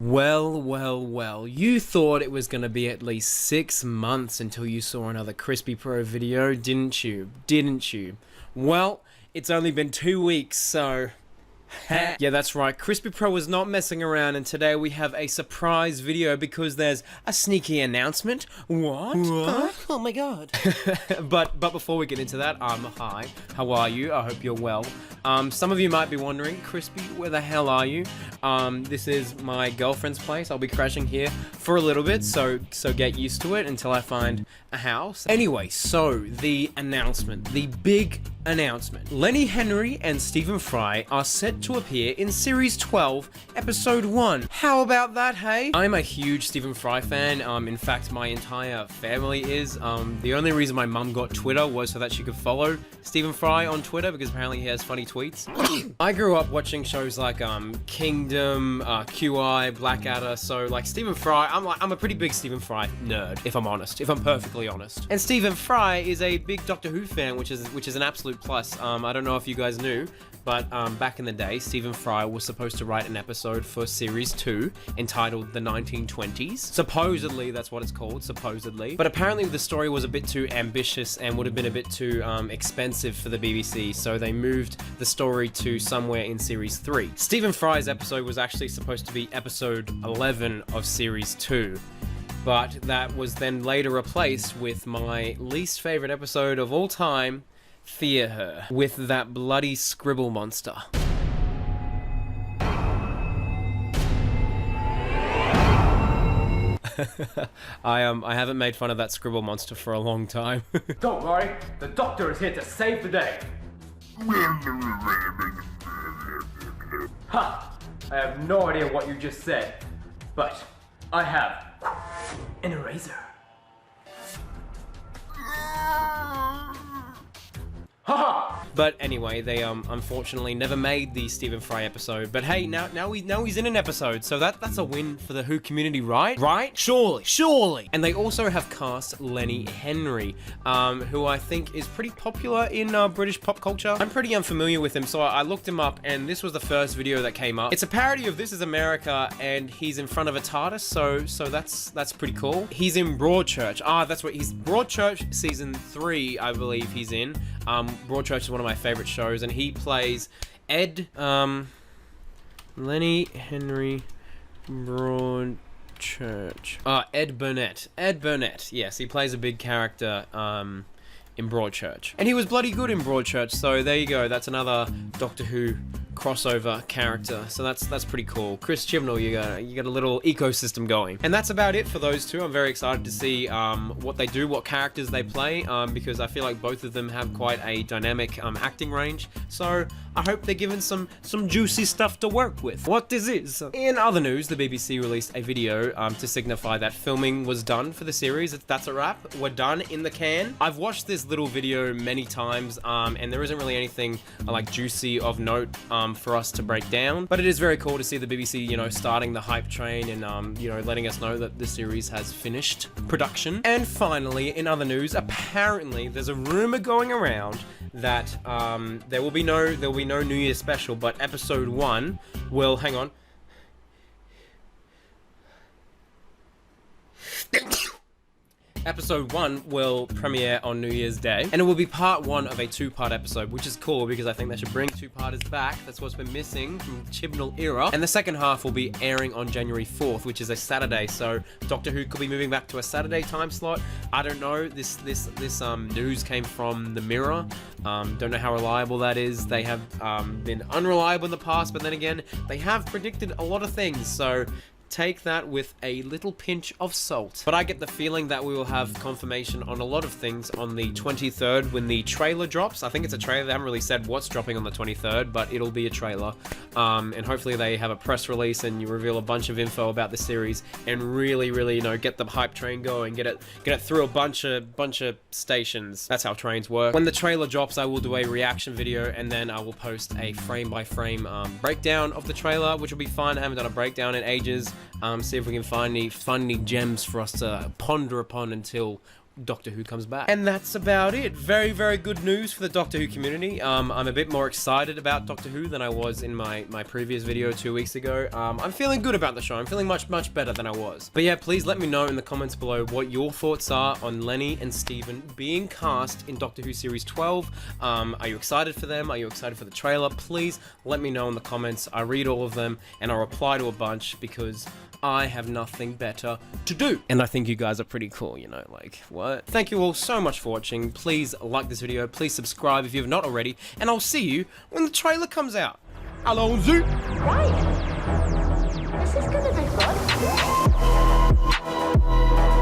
Well, well, well, you thought it was going to be at least 6 months until you saw another Crispy Pro video, didn't you? Didn't you? Well, it's only been 2 weeks, so... Yeah, that's right, Crispy Pro was not messing around, and today we have a surprise video because there's a sneaky announcement. What? Oh my god. But before we get into that, hi, how are you? I hope you're well. Some of you might be wondering, Crispy, where the hell are you? This is my girlfriend's place. I'll be crashing here for a little bit, so get used to it until I find a house. Anyway, so the announcement, the big announcement. Lenny Henry and Stephen Fry are set to appear in Series 12, Episode 1. How about that, hey? I'm a huge Stephen Fry fan. In fact, my entire family is. The only reason my mum got Twitter was so that she could follow Stephen Fry on Twitter, because apparently he has funny tweets. I grew up watching shows like Kingdom, QI, Blackadder, so like Stephen Fry, I'm a pretty big Stephen Fry nerd, if I'm honest, if I'm perfectly honest. And Stephen Fry is a big Doctor Who fan, which is an absolute plus. I don't know if you guys knew, but back in the day, Stephen Fry was supposed to write an episode for Series 2 entitled The 1920s. Supposedly, that's what it's called, supposedly. But apparently the story was a bit too ambitious and would have been a bit too expensive for the BBC, so they moved the story to somewhere in Series 3. Stephen Fry's episode was actually supposed to be episode 11 of Series 2. But that was then later replaced with my least favorite episode of all time, Fear Her, with that bloody scribble monster. I haven't made fun of that scribble monster for a long time. Don't worry, the Doctor is here to save the day. Ha! I have no idea what you just said, but I have an eraser. But anyway, they unfortunately never made the Stephen Fry episode. But hey, now he's in an episode, so that's a win for the Who community, right? Right? Surely. And they also have cast Lenny Henry, who I think is pretty popular in British pop culture. I'm pretty unfamiliar with him, so I looked him up, and this was the first video that came up. It's a parody of This Is America, and he's in front of a TARDIS, so that's pretty cool. He's in Broadchurch. that's what he's Broadchurch season 3, I believe he's in. Broadchurch is one of my favorite shows, and he plays Ed, Lenny Henry Broadchurch. Ed Burnett. Ed Burnett, yes, he plays a big character, in Broadchurch. And he was bloody good in Broadchurch, so there you go, that's another Doctor Who crossover character, so that's pretty cool. Chris Chibnall, you got a little ecosystem going. And that's about it for those two. I'm very excited to see what they do, what characters they play, because I feel like both of them have quite a dynamic acting range, so I hope they're given some juicy stuff to work with. What this is. In other news, the BBC released a video to signify that filming was done for the series. That's a wrap. We're done in the can. I've watched this little video many times, and there isn't really anything like juicy of note for us to break down, but it is very cool to see the BBC, starting the hype train and, letting us know that the series has finished production. And finally, in other news, apparently there's a rumor going around that there will be no New Year's special, but episode 1 will, hang on. Episode 1 will premiere on New Year's Day, and it will be part 1 of a 2-part episode, which is cool because I think they should bring 2-parters back. That's what's been missing from the Chibnall era. And the second half will be airing on January 4th, which is a Saturday, so Doctor Who could be moving back to a Saturday time slot. I don't know. This news came from the Mirror. Don't know how reliable that is. They have been unreliable in the past, but then again, they have predicted a lot of things, so take that with a little pinch of salt. But I get the feeling that we will have confirmation on a lot of things on the 23rd when the trailer drops. I think it's a trailer. They haven't really said what's dropping on the 23rd, but it'll be a trailer. And hopefully they have a press release and you reveal a bunch of info about the series and really, get the hype train going, get it through a bunch of stations. That's how trains work. When the trailer drops, I will do a reaction video, and then I will post a frame-by-frame breakdown of the trailer, which will be fun. I haven't done a breakdown in ages. See if we can find any gems for us to ponder upon until Doctor Who comes back. And that's about it. Very, very good news for the Doctor Who community. I'm a bit more excited about Doctor Who than I was in my previous video 2 weeks ago. I'm feeling good about the show. I'm feeling much, much better than I was. But yeah, please let me know in the comments below what your thoughts are on Lenny and Stephen being cast in Doctor Who Series 12. Are you excited for them? Are you excited for the trailer? Please let me know in the comments. I read all of them and I'll reply to a bunch because I have nothing better to do. And I think you guys are pretty cool, you know, like, what? Thank you all so much for watching. Please like this video, please subscribe if you have not already, and I'll see you when the trailer comes out. Allons-y! Right. This is gonna be fun.